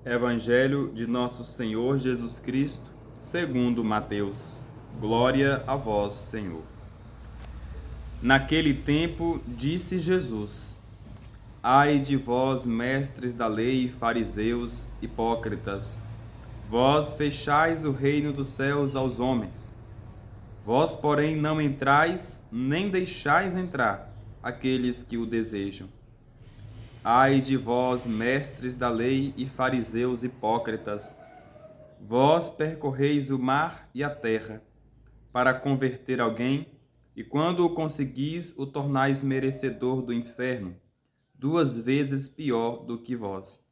Evangelho de Nosso Senhor Jesus Cristo, segundo Mateus. Glória a vós, Senhor. Naquele tempo, disse Jesus: Ai de vós, mestres da lei, fariseus, hipócritas, vós fechais o reino dos céus aos homens. Vós, porém, não entrais, nem deixais entrar aqueles que o desejam. Ai de vós, mestres da lei e fariseus hipócritas, vós percorreis o mar e a terra, para converter alguém, e quando o conseguis, o tornais merecedor do inferno, 2 vezes pior do que vós.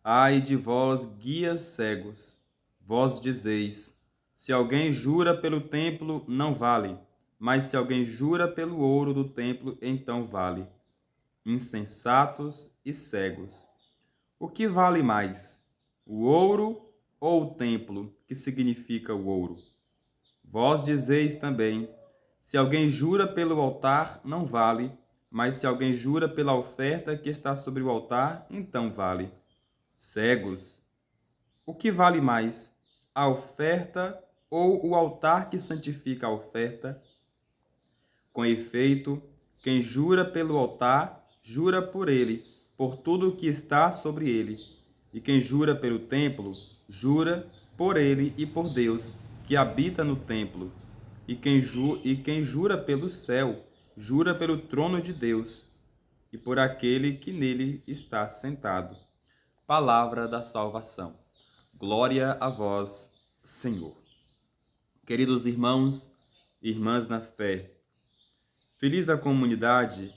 Ai de vós, guias cegos, vós dizeis: se alguém jura pelo templo, não vale, mas se alguém jura pelo ouro do templo, então vale. Insensatos e cegos. O que vale mais, o ouro ou o templo, que significa o ouro? Vós dizeis também: se alguém jura pelo altar, não vale, mas se alguém jura pela oferta que está sobre o altar, então vale. Cegos. O que vale mais, a oferta ou o altar que santifica a oferta? Com efeito, quem jura pelo altar, jura por ele, por tudo o que está sobre ele. E quem jura pelo templo, jura por ele e por Deus, que habita no templo. E quem jura pelo céu, jura pelo trono de Deus e por aquele que nele está sentado. Palavra da salvação. Glória a vós, Senhor. Queridos irmãos e irmãs na fé, feliz a comunidade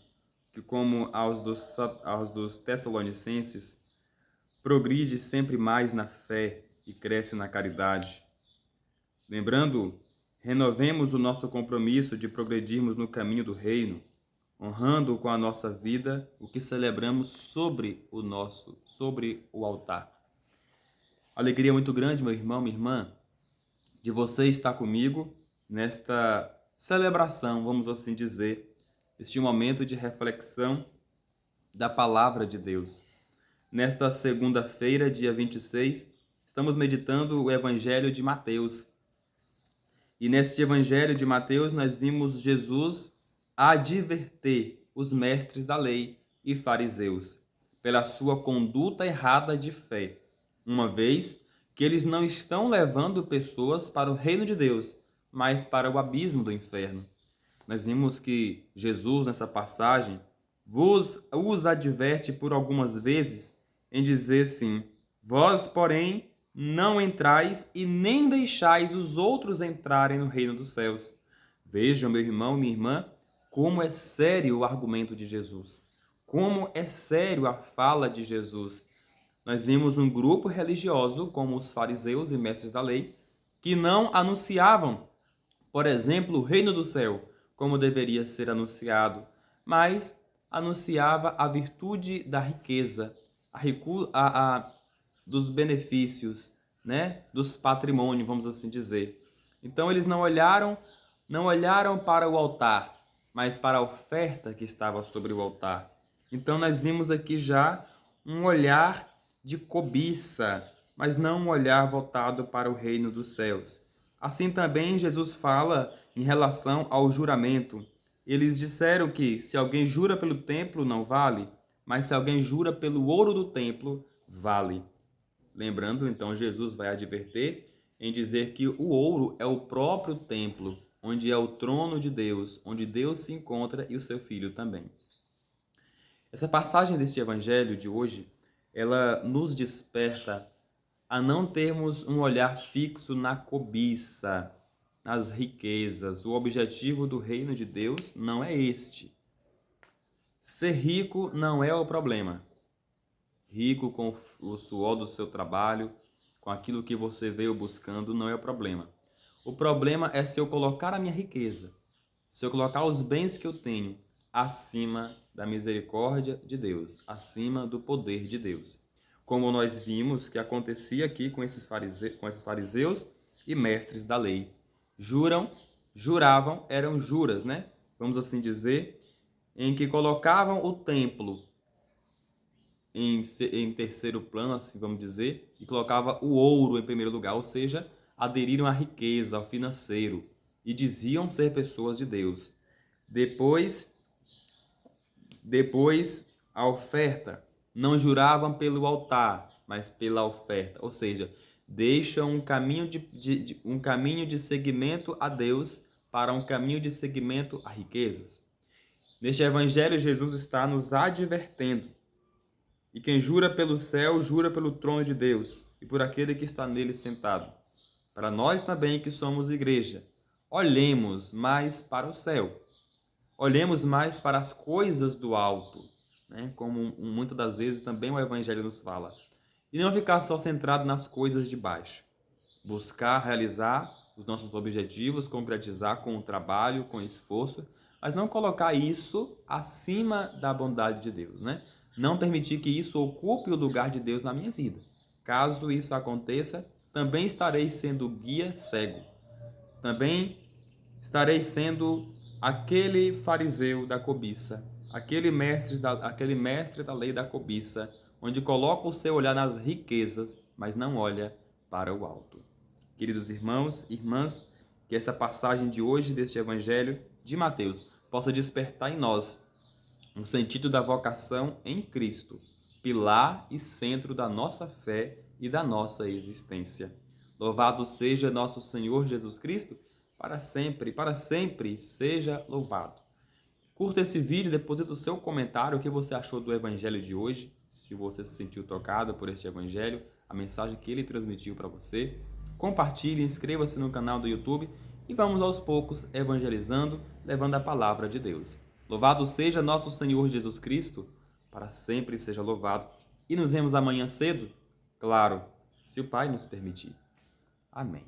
que, como aos dos Tessalonicenses, progride sempre mais na fé e cresce na caridade. Lembrando, renovemos o nosso compromisso de progredirmos no caminho do reino, honrando com a nossa vida o que celebramos sobre o altar. Alegria muito grande, meu irmão, minha irmã, de você estar comigo nesta celebração, vamos assim dizer, este momento de reflexão da palavra de Deus. Nesta segunda-feira, dia 26, estamos meditando o Evangelho de Mateus. E neste Evangelho de Mateus nós vimos Jesus adverter os mestres da lei e fariseus pela sua conduta errada de fé, uma vez que eles não estão levando pessoas para o reino de Deus, mas para o abismo do inferno. Nós vimos que Jesus, nessa passagem, os adverte por algumas vezes em dizer assim: vós, porém, não entrais e nem deixais os outros entrarem no reino dos céus. Vejam, meu irmão, minha irmã, como é sério o argumento de Jesus. Como é sério a fala de Jesus. Nós vimos um grupo religioso, como os fariseus e mestres da lei, que não anunciavam, por exemplo, o reino do céu, como deveria ser anunciado, mas anunciava a virtude da riqueza, dos benefícios, né, dos patrimônios, vamos assim dizer. Então eles não olharam para o altar, mas para a oferta que estava sobre o altar. Então nós vimos aqui já um olhar de cobiça, mas não um olhar voltado para o reino dos céus. Assim também Jesus fala em relação ao juramento. Eles disseram que se alguém jura pelo templo, não vale, mas se alguém jura pelo ouro do templo, vale. Lembrando, então, Jesus vai adverter em dizer que o ouro é o próprio templo, onde é o trono de Deus, onde Deus se encontra e o seu Filho também. Essa passagem deste evangelho de hoje, ela nos desperta a não termos um olhar fixo na cobiça, nas riquezas. O objetivo do reino de Deus não é este. Ser rico não é o problema. Rico com o suor do seu trabalho, com aquilo que você veio buscando, não é o problema. O problema é se eu colocar a minha riqueza, se eu colocar os bens que eu tenho acima da misericórdia de Deus, acima do poder de Deus. Como nós vimos que acontecia aqui com esses fariseus e mestres da lei. Juravam, eram juras, né? Vamos assim dizer, em que colocavam o templo em terceiro plano, assim vamos dizer, e colocava o ouro em primeiro lugar, ou seja, aderiram à riqueza, ao financeiro, e diziam ser pessoas de Deus. Depois, depois a oferta. Não juravam pelo altar, mas pela oferta. Ou seja, deixam um caminho de seguimento a Deus para um caminho de seguimento a riquezas. Neste evangelho, Jesus está nos advertendo. E quem jura pelo céu, jura pelo trono de Deus e por aquele que está nele sentado. Para nós também que somos igreja, olhemos mais para o céu. Olhemos mais para as coisas do alto, né? Como muitas das vezes também o Evangelho nos fala. E não ficar só centrado nas coisas de baixo. Buscar realizar os nossos objetivos, concretizar com o trabalho, com o esforço, mas não colocar isso acima da bondade de Deus, né? Não permitir que isso ocupe o lugar de Deus na minha vida. Caso isso aconteça, também estarei sendo guia cego. Também estarei sendo aquele fariseu da cobiça, aquele mestre da lei da cobiça, onde coloca o seu olhar nas riquezas, mas não olha para o alto. Queridos irmãos e irmãs, que esta passagem de hoje deste Evangelho de Mateus possa despertar em nós um sentido da vocação em Cristo, pilar e centro da nossa fé e da nossa existência. Louvado seja nosso Senhor Jesus Cristo, para sempre seja louvado. Curta esse vídeo, deposita o seu comentário, o que você achou do Evangelho de hoje, se você se sentiu tocado por este Evangelho, a mensagem que ele transmitiu para você. Compartilhe, inscreva-se no canal do YouTube e vamos aos poucos evangelizando, levando a palavra de Deus. Louvado seja nosso Senhor Jesus Cristo, para sempre seja louvado. E nos vemos amanhã cedo, claro, se o Pai nos permitir. Amém.